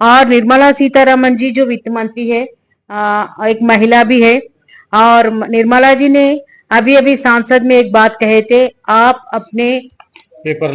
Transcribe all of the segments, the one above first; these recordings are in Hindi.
और निर्मला सीतारमन जी जो वित्त मंत्री है, एक महिला भी है। और निर्मला जी ने अभी अभी सांसद में एक बात कहे थे, आप अपने पेपर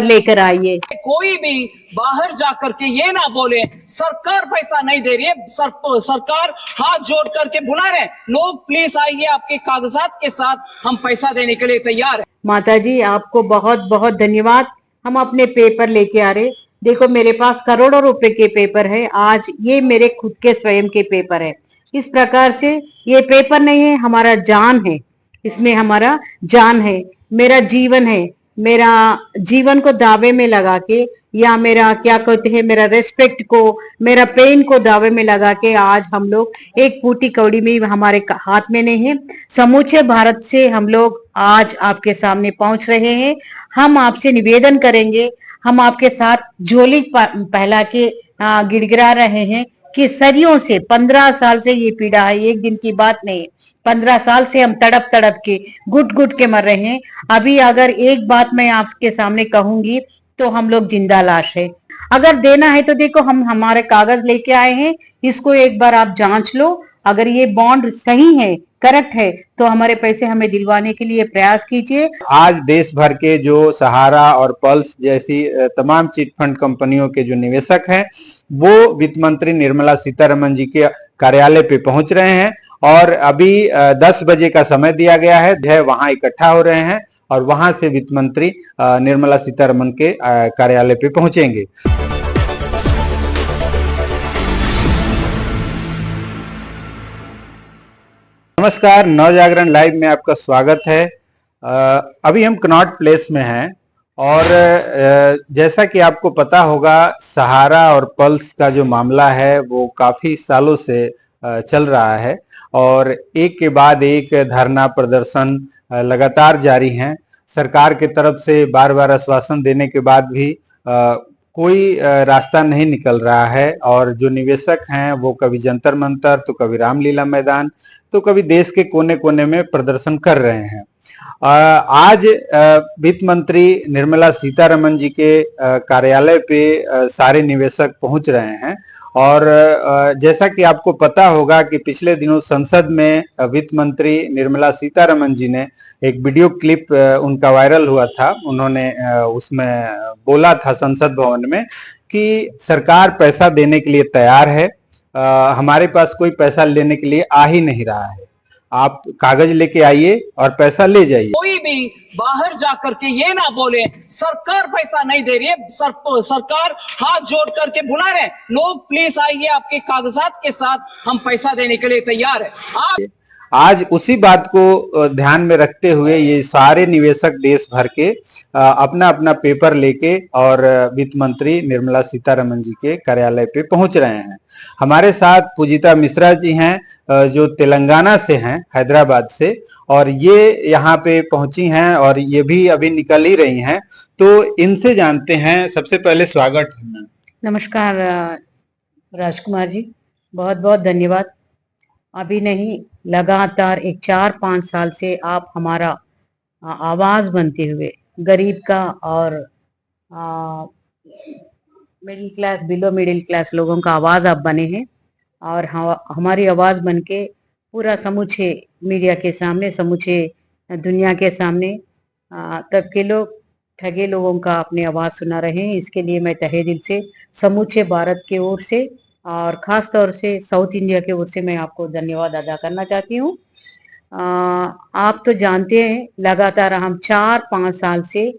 लेकर आइए। कोई भी बाहर जाकर के ये ना बोले सरकार पैसा नहीं दे रही है, सरकार हाथ जोड़ करके बुला रहे लोग, प्लीज आइए, आपके कागजात के साथ हम पैसा देने के लिए तैयार है। माता जी आपको बहुत बहुत धन्यवाद। हम अपने पेपर लेके आ रहे। देखो मेरे पास करोड़ों रुपए के पेपर है। आज ये मेरे खुद के स्वयं के पेपर है। इस प्रकार से ये पेपर नहीं है, हमारा जान है। इसमें हमारा जान है, मेरा जीवन है। मेरा जीवन को दावे में लगा के, या मेरा क्या कहते हैं, मेरा रेस्पेक्ट को, मेरा पेन को दावे में लगा के आज हम लोग एक फूटी कौड़ी में हमारे हाथ में नहीं है, समूचे भारत से हम लोग आज आपके सामने पहुंच रहे हैं। हम आपसे निवेदन करेंगे, हम आपके साथ झोली पहला के गिड़गिड़ा रहे हैं कि सदियों से 15 साल से ये पीड़ा है, एक दिन की बात नहीं। 15 साल से हम तड़प तड़प के घुट घुट के मर रहे हैं। अभी अगर एक बात मैं आपके सामने कहूंगी तो हम लोग जिंदा लाश है। अगर देना है तो देखो हम हमारे कागज लेके आए हैं, इसको एक बार आप जांच लो। अगर ये बॉन्ड सही है, करेक्ट है, तो हमारे पैसे हमें दिलवाने के लिए प्रयास कीजिए। आज देश भर के जो सहारा और पल्स जैसी तमाम चिट फंड कंपनियों के जो निवेशक हैं वो वित्त मंत्री निर्मला सीतारमन जी के कार्यालय पे पहुंच रहे हैं और अभी 10 बजे का समय दिया गया है, वहां इकट्ठा हो रहे हैं और वहां से वित्त मंत्री निर्मला सीतारमन के कार्यालय पे पहुंचेंगे। नमस्कार, नवजागरण लाइव में आपका स्वागत है। अभी हम कनॉट प्लेस में हैं और जैसा कि आपको पता होगा सहारा और पल्स का जो मामला है वो काफी सालों से चल रहा है और एक के बाद एक धरना प्रदर्शन लगातार जारी हैं। सरकार की तरफ से बार बार आश्वासन देने के बाद भी कोई रास्ता नहीं निकल रहा है और जो निवेशक हैं वो कभी जंतर मंतर, तो कभी रामलीला मैदान, तो कभी देश के कोने कोने में प्रदर्शन कर रहे हैं। आज वित्त मंत्री निर्मला सीतारमन जी के कार्यालय पे सारे निवेशक पहुंच रहे हैं और जैसा कि आपको पता होगा कि पिछले दिनों संसद में वित्त मंत्री निर्मला सीतारमन जी ने एक वीडियो क्लिप उनका वायरल हुआ था। उन्होंने उसमें बोला था संसद भवन में कि सरकार पैसा देने के लिए तैयार है, हमारे पास कोई पैसा लेने के लिए आ ही नहीं रहा है, आप कागज लेके आइए और पैसा ले जाइए। कोई भी बाहर जाकर के ये ना बोले सरकार पैसा नहीं दे रही है, सरकार हाथ जोड़ करके बुला रहे लोग, प्लीज आइए, आपके कागजात के साथ हम पैसा देने के लिए तैयार है। आज उसी बात को ध्यान में रखते हुए ये सारे निवेशक देश भर के अपना अपना पेपर लेके और वित्त मंत्री निर्मला सीतारमन जी के कार्यालय पे पहुंच रहे हैं। हमारे साथ पूजिता मिश्रा जी हैं जो तेलंगाना से हैं, हैदराबाद से, और ये यहाँ पे पहुंची हैं और ये भी अभी निकल ही रही हैं, तो इनसे जानते हैं। सबसे पहले स्वागत है। नमस्कार राजकुमार जी, बहुत बहुत धन्यवाद। अभी नहीं, लगातार एक 4-5 साल से आप हमारा आवाज बनते हुए गरीब का और middle class, below middle class लोगों का आवाज आप बने हैं और हमारी आवाज बन के पूरा समूचे मीडिया के सामने, समूचे दुनिया के सामने तब के लोग ठगे लोगों का अपनी आवाज सुना रहे हैं। इसके लिए मैं तहे दिल से समूचे भारत के ओर से और खास तौर से साउथ इंडिया के ओर से मैं आपको धन्यवाद अदा करना चाहती हूँ। आप तो जानते हैं लगातार हम 4-5 साल से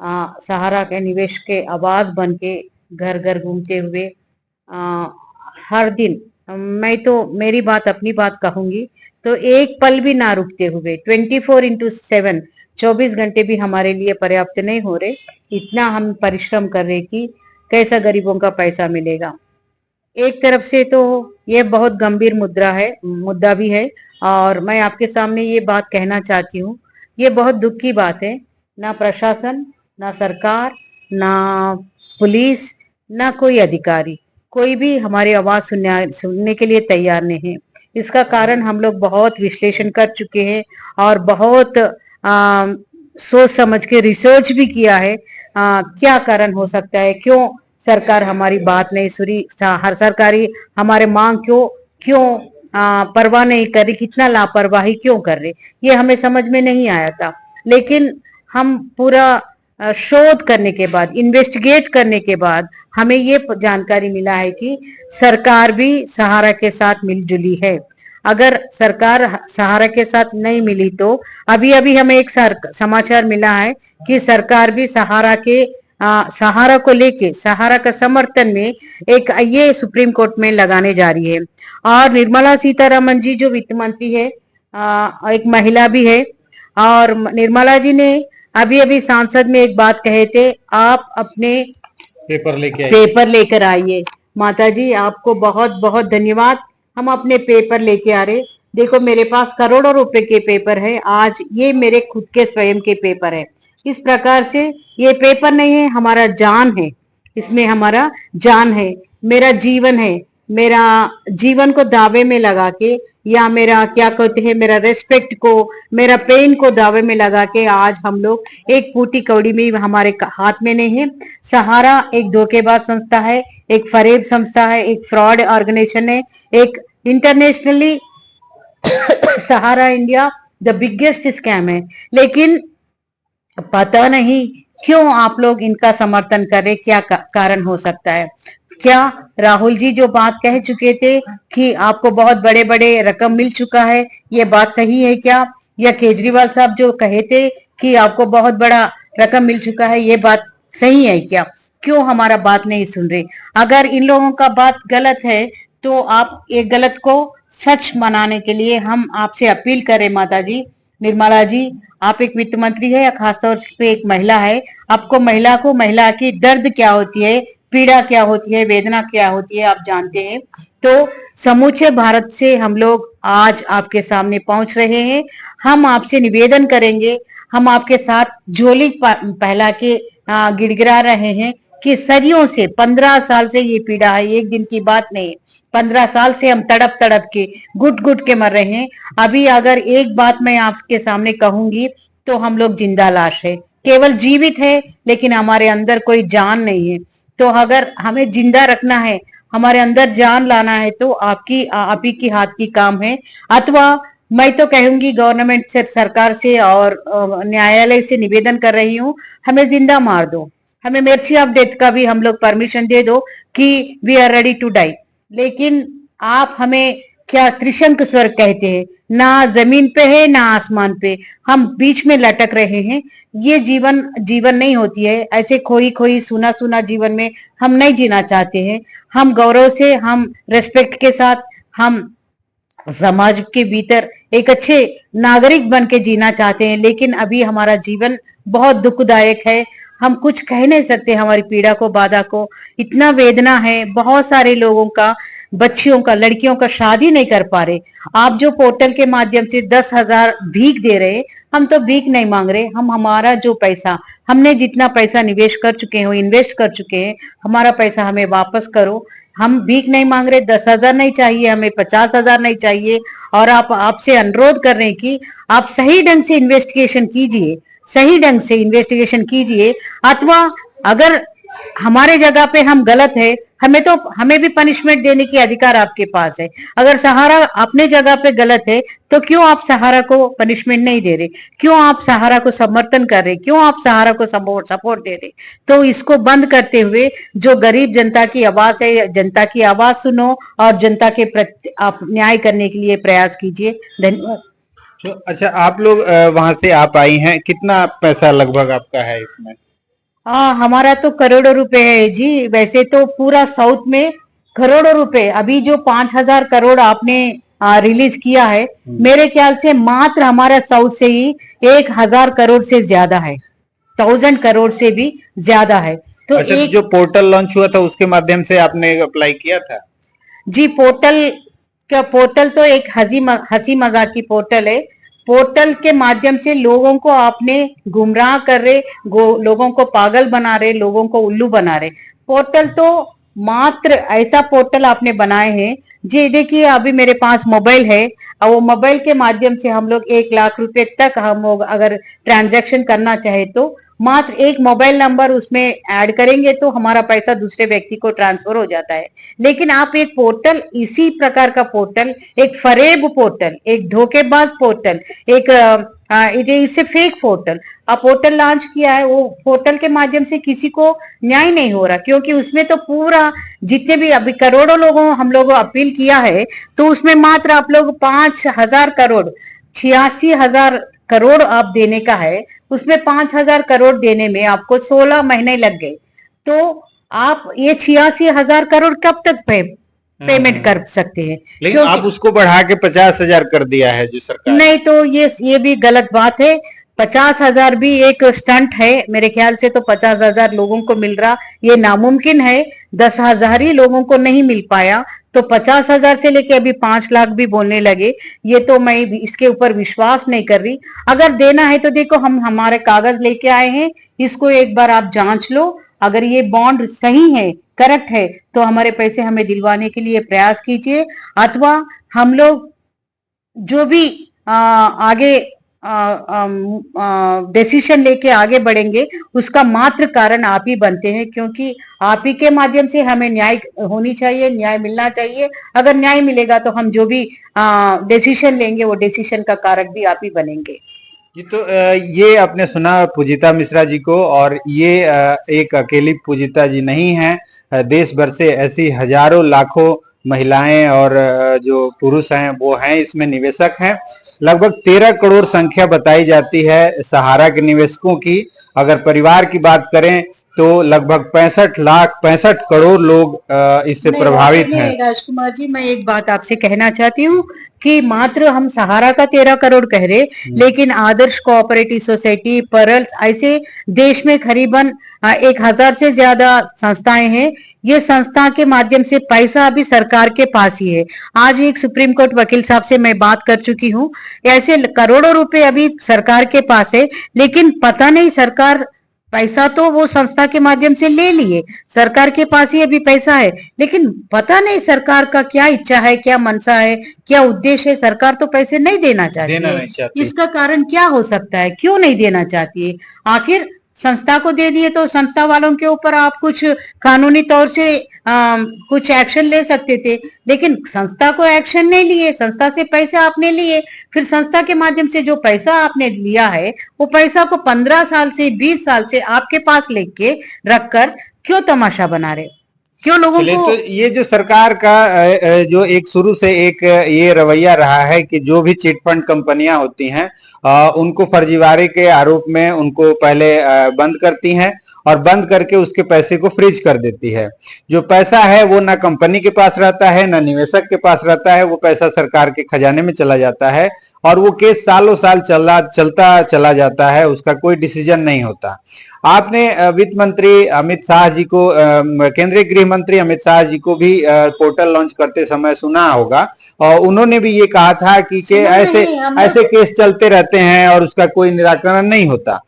सहारा के निवेश के आवाज बन के घर घर घूमते हुए हर दिन, मैं तो मेरी बात अपनी बात कहूंगी तो एक पल भी ना रुकते हुए 24/7 24 घंटे भी हमारे लिए पर्याप्त नहीं हो रहे, इतना हम परिश्रम कर रहे कि कैसा गरीबों का पैसा मिलेगा। एक तरफ से तो ये बहुत गंभीर मुद्दा भी है और मैं आपके सामने ये बात कहना चाहती हूँ, ये बहुत दुख की बात है। ना प्रशासन, ना सरकार, ना पुलिस, ना कोई अधिकारी, कोई भी हमारी आवाज सुनने के लिए तैयार नहीं है। इसका कारण हम लोग बहुत विश्लेषण कर चुके हैं और बहुत सोच समझ के रिसर्च भी किया है। क्या कारण हो सकता है, क्यों सरकार हमारी बात नहीं सुनी, हर सरकारी हमारे मांग क्यों क्यों परवाह नहीं कर रही, कितना लापरवाही क्यों कर रही, ये हमें समझ में नहीं आया था। लेकिन हम पूरा शोध करने के बाद, इन्वेस्टिगेट करने के बाद हमें ये जानकारी मिला है कि सरकार भी सहारा के साथ मिलजुली है। अगर सरकार सहारा के साथ नहीं मिली तो अभी अभी हमें एक समाचार मिला है कि सरकार भी सहारा के सहारा को लेके, सहारा का समर्थन में एक ये सुप्रीम कोर्ट में लगाने जा रही है। और निर्मला सीतारमन जी जो वित्त मंत्री है, एक महिला भी है, और निर्मला जी ने अभी अभी सांसद में एक बात कहे थे, आप अपने पेपर लेकर आइए। माता जी आपको बहुत बहुत धन्यवाद, हम अपने पेपर लेके आ रहे। देखो मेरे पास करोड़ों रुपए के पेपर है, आज ये मेरे खुद के स्वयं के पेपर है। इस प्रकार से ये पेपर नहीं है, हमारा जान है, इसमें हमारा जान है, मेरा जीवन है। मेरा जीवन को दावे में लगा के, या मेरा क्या कहते हैं, मेरा रेस्पेक्ट को, मेरा पेन को दावे में लगा के आज हम लोग एक फूटी कौड़ी में हमारे हाथ में नहीं है। सहारा एक धोखेबाज संस्था है, एक फरेब संस्था है, एक फ्रॉड ऑर्गेनाइजेशन है, एक internationally Sahara India the biggest scam है। लेकिन पता नहीं क्यों आप लोग इनका समर्थन कर रहे, क्या कारण हो सकता है। क्या राहुल जी जो बात कह चुके थे कि आपको बहुत बड़े बड़े रकम मिल चुका है, ये बात सही है क्या? या केजरीवाल साहब जो कहे थे कि आपको बहुत बड़ा रकम मिल चुका है, ये बात सही है क्या? क्यों हमारा बात नहीं सुन रहे? अगर इन लोगों का बात गलत है तो आप एक गलत को सच मनाने के लिए हम आपसे अपील करें। माता जी, निर्मला जी, आप एक वित्त मंत्री है, खासतौर पे एक महिला है, आपको महिला की दर्द क्या होती है, पीड़ा क्या होती है, वेदना क्या होती है, आप जानते हैं। तो समूचे भारत से हम लोग आज आपके सामने पहुंच रहे हैं। हम आपसे निवेदन करेंगे, हम आपके साथ झोली फैला के गिड़गिड़ा रहे हैं कि सदियों से, 15 साल से ये पीड़ा है, एक दिन की बात नहीं। 15 साल से हम तड़प तड़प के, घुट घुट के मर रहे हैं। अभी अगर एक बात मैं आपके सामने कहूंगी तो हम लोग जिंदा लाश है, केवल जीवित है, लेकिन हमारे अंदर कोई जान नहीं है। तो अगर हमें जिंदा रखना है, हमारे अंदर जान लाना है, तो आप ही की हाथ की काम है। अथवा मैं तो कहूंगी गवर्नमेंट से, सरकार से और न्यायालय से निवेदन कर रही हूँ, हमें जिंदा मार दो, हमें मेर्सी ऑफ डेथ का भी हम लोग परमिशन दे दो कि we are ready to die. लेकिन आप हमें क्या त्रिशंक स्वर्ग कहते हैं, ना जमीन पे है ना आसमान पे, हम बीच में लटक रहे हैं। ये जीवन नहीं होती है, ऐसे खोई खोई सुना सुना जीवन में हम नहीं जीना चाहते हैं। हम गौरव से, हम रेस्पेक्ट के साथ, हम समाज के भीतर एक अच्छे नागरिक बन के जीना चाहते हैं। लेकिन अभी हमारा जीवन बहुत दुखदायक है, हम कुछ कह नहीं सकते, हमारी पीड़ा को, बाधा को, इतना वेदना है। बहुत सारे लोगों का, बच्चियों का, लड़कियों का शादी नहीं कर पा रहे। आप जो पोर्टल के माध्यम से 10,000 भीख दे रहे, हम तो भीख नहीं मांग रहे, हम हमारा जो पैसा, हमने जितना पैसा निवेश कर चुके हो, इन्वेस्ट कर चुके हैं, हमारा पैसा हमें वापस करो। हम भीख नहीं मांग रहे, 10,000 नहीं चाहिए हमें, 50,000 नहीं चाहिए। और आपसे अनुरोध कर रहे हैं कि आप सही ढंग से इन्वेस्टिगेशन कीजिए, सही ढंग से इन्वेस्टिगेशन कीजिए। अथवा अगर हमारे जगह पे हम गलत है, हमें भी पनिशमेंट देने की अधिकार आपके पास है। अगर सहारा अपने जगह पे गलत है तो क्यों आप सहारा को पनिशमेंट नहीं दे रहे, क्यों आप सहारा को समर्थन कर रहे, क्यों आप सहारा को सपोर्ट दे रहे? तो इसको बंद करते हुए जो गरीब जनता की आवाज है, जनता की आवाज सुनो और जनता के प्रति आप न्याय करने के लिए प्रयास कीजिए। धन्यवाद। तो अच्छा, आप लोग वहां से आप आई हैं, कितना पैसा लगभग आपका है इसमें? हमारा तो करोड़ों रुपए है जी। वैसे तो पूरा साउथ में करोड़ों रुपए, अभी जो 5,000 करोड़ आपने रिलीज किया है, मेरे ख्याल से मात्र हमारा साउथ से ही 1,000 करोड़ से ज्यादा है, 1,000 करोड़ से भी ज्यादा है। तो अच्छा, जो पोर्टल लॉन्च हुआ था उसके माध्यम से आपने अप्लाई किया था? जी, पोर्टल तो एक हंसी मजाक की पोर्टल है। पोर्टल के माध्यम से लोगों को आपने गुमराह कर रहे, लोगों को पागल बना रहे, लोगों को उल्लू बना रहे। पोर्टल तो मात्र ऐसा पोर्टल आपने बनाए हैं जी। देखिए अभी मेरे पास मोबाइल है और वो मोबाइल के माध्यम से हम लोग 1 लाख रुपए तक हम लोग अगर ट्रांजैक्शन करना चाहे तो मात्र एक मोबाइल नंबर उसमें ऐड करेंगे तो हमारा पैसा दूसरे व्यक्ति को ट्रांसफर हो जाता है। लेकिन आप एक पोर्टल, इसी प्रकार का पोर्टल, एक फरेब पोर्टल, एक धोखेबाज पोर्टल, एक इससे फेक पोर्टल, अब पोर्टल लॉन्च किया है। वो पोर्टल के माध्यम से किसी को न्याय नहीं हो रहा, क्योंकि उसमें तो पूरा जितने भी अभी करोड़ों लोगों हम लोग अपील किया है, तो उसमें मात्र आप लोग 5,000 करोड़, 86,000 करोड़ आप देने का है, उसमें 5,000 करोड़ देने में आपको 16 महीने लग गए। तो आप ये 86,000 करोड़ कब तक पेमेंट कर सकते हैं? लेकिन आप उसको बढ़ा के 50,000 कर दिया है जो सरकार। नहीं, तो ये भी गलत बात है। 50,000 भी एक स्टंट है मेरे ख्याल से। तो 50,000 लोगों को मिल रहा, ये नामुमकिन है। 10,000 ही लोगों को नहीं मिल पाया, तो 50,000 से लेके अभी 5 लाख भी बोलने लगे। ये तो मैं इसके ऊपर विश्वास नहीं कर रही। अगर देना है तो देखो, हम हमारे कागज लेके आए हैं, इसको एक बार आप जांच लो। अगर ये बॉन्ड सही है, करेक्ट है, तो हमारे पैसे हमें दिलवाने के लिए प्रयास कीजिए। अथवा हम लोग जो भी आगे डिसीजन लेके आगे बढ़ेंगे, उसका मात्र कारण आप ही बनते हैं, क्योंकि आप ही के माध्यम से हमें न्याय होनी चाहिए, न्याय मिलना चाहिए। अगर न्याय मिलेगा तो हम जो भी डिसीजन लेंगे, वो डिसीजन का कारक भी आप ही बनेंगे। ये तो ये आपने सुना पूजिता मिश्रा जी को, और ये एक अकेली पूजिता जी नहीं है। देश भर से ऐसी हजारों लाखों महिलाएं और जो पुरुष हैं वो हैं, इसमें निवेशक हैं। लगभग 13 करोड़ संख्या बताई जाती है सहारा के निवेशकों की। अगर परिवार की बात करें तो लगभग 65 करोड़ लोग इससे प्रभावित हैं। राजकुमार जी, मैं एक बात आपसे कहना चाहती हूँ कि मात्र हम सहारा का 13 करोड़ कह रहे, लेकिन आदर्श कोऑपरेटिव सोसाइटी, परल्स, ऐसे देश में करीबन 1,000 से ज्यादा संस्थाएं हैं। ये संस्था के माध्यम से पैसा अभी सरकार के पास ही है। आज एक सुप्रीम कोर्ट वकील साहब से मैं बात कर चुकी हूँ, ऐसे करोड़ों रुपए अभी सरकार के पास है, लेकिन पता नहीं सरकार पैसा तो वो संस्था के माध्यम से ले लिए, सरकार के पास ही अभी पैसा है, लेकिन पता नहीं सरकार का क्या इच्छा है, क्या मनसा है, क्या उद्देश्य है। सरकार तो पैसे नहीं देना चाहती है। इसका कारण क्या हो सकता है? क्यों नहीं देना चाहती है? आखिर संस्था को दे दिए तो संस्था वालों के ऊपर आप कुछ कानूनी तौर से कुछ एक्शन ले सकते थे, लेकिन संस्था को एक्शन नहीं लिए, संस्था से पैसे आपने लिए। फिर संस्था के माध्यम से जो पैसा आपने लिया है, वो पैसा को 15 साल से 20 साल से आपके पास लेके रखकर क्यों तमाशा बना रहे? क्यों लोगों को? तो ये जो सरकार का जो एक शुरू से एक ये रवैया रहा है कि जो भी चिट फंड कंपनियां होती हैं उनको फर्जीवाड़े के आरोप में उनको पहले बंद करती हैं, और बंद करके उसके पैसे को फ्रीज कर देती है। जो पैसा है वो ना कंपनी के पास रहता है, ना निवेशक के पास रहता है, वो पैसा सरकार के खजाने में चला जाता है, और वो केस सालों साल चलता चला जाता है, उसका कोई डिसीजन नहीं होता। आपने वित्त मंत्री अमित शाह जी को, केंद्रीय गृह मंत्री अमित शाह जी को भी पोर्टल लॉन्च करते समय सुना होगा, और उन्होंने भी ये कहा था कि ऐसे केस चलते रहते हैं और उसका कोई निराकरण नहीं होता।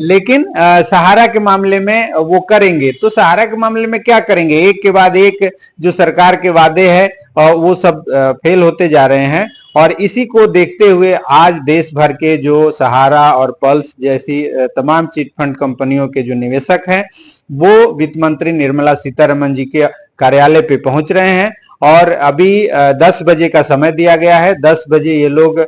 लेकिन सहारा के मामले में वो करेंगे। तो सहारा के मामले में क्या करेंगे? एक के बाद एक जो सरकार के वादे हैं वो सब फेल होते जा रहे हैं, और इसी को देखते हुए आज देश भर के जो सहारा और पल्स जैसी तमाम चिट फंड कंपनियों के जो निवेशक हैं, वो वित्त मंत्री निर्मला सीतारमण जी के कार्यालय पे पहुंच रहे हैं। और अभी 10 बजे का समय दिया गया है। 10 बजे ये लोग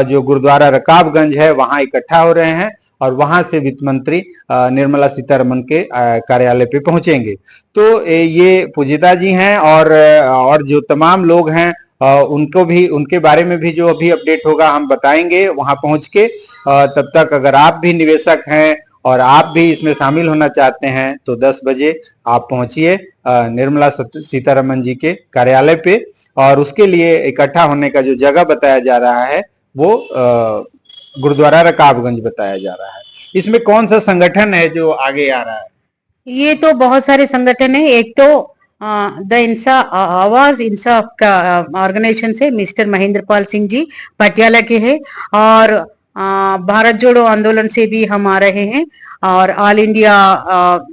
जो गुरुद्वारा रकाबगंज है वहां इकट्ठा हो रहे हैं, और वहां से वित्त मंत्री निर्मला सीतारमण के कार्यालय पे पहुंचेंगे। तो ये पूजिता जी हैं, और जो तमाम लोग हैं उनको भी, उनके बारे में भी जो अभी अपडेट होगा हम बताएंगे वहां पहुंच के। तब तक अगर आप भी निवेशक हैं और आप भी इसमें शामिल होना चाहते हैं तो 10 बजे आप पहुंचिए निर्मला सीतारमण जी के कार्यालय पे, और उसके लिए इकट्ठा होने का जो जगह बताया जा रहा है वो गुरुद्वारा रकाबगंज बताया जा रहा है। इसमें कौन सा संगठन है जो आगे आ रहा है? ये तो बहुत सारे संगठन है। एक तो द आवाज इंसाफ का ऑर्गेनाइजेशन से मिस्टर महेंद्र पाल सिंह जी पटियाला के हैं, और भारत जोड़ो आंदोलन से भी हम आ रहे हैं, और ऑल इंडिया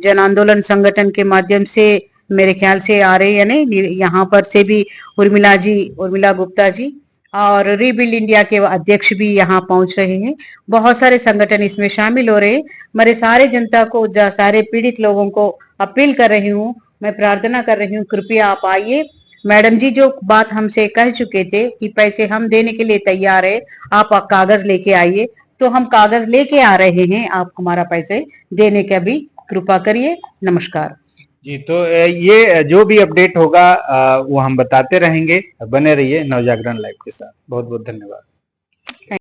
जन आंदोलन संगठन के माध्यम से मेरे ख्याल से आ रहे हैं, नहीं यहाँ पर से भी उर्मिला गुप्ता जी, और रीबिल्ड इंडिया के अध्यक्ष भी यहाँ पहुंच रहे हैं। बहुत सारे संगठन इसमें शामिल हो रहे हैं। मेरे सारे जनता को, सारे पीड़ित लोगों को अपील कर रही हूँ, मैं प्रार्थना कर रही हूँ, कृपया आप आइए। मैडम जी जो बात हमसे कह चुके थे कि पैसे हम देने के लिए तैयार है, आप कागज लेके आइए, तो हम कागज लेके आ रहे हैं। आप हमारा पैसे देने का भी कृपा करिए। नमस्कार जी। तो ये जो भी अपडेट होगा वो हम बताते रहेंगे। बने रहिए नवजागरण लाइव के साथ। बहुत बहुत धन्यवाद।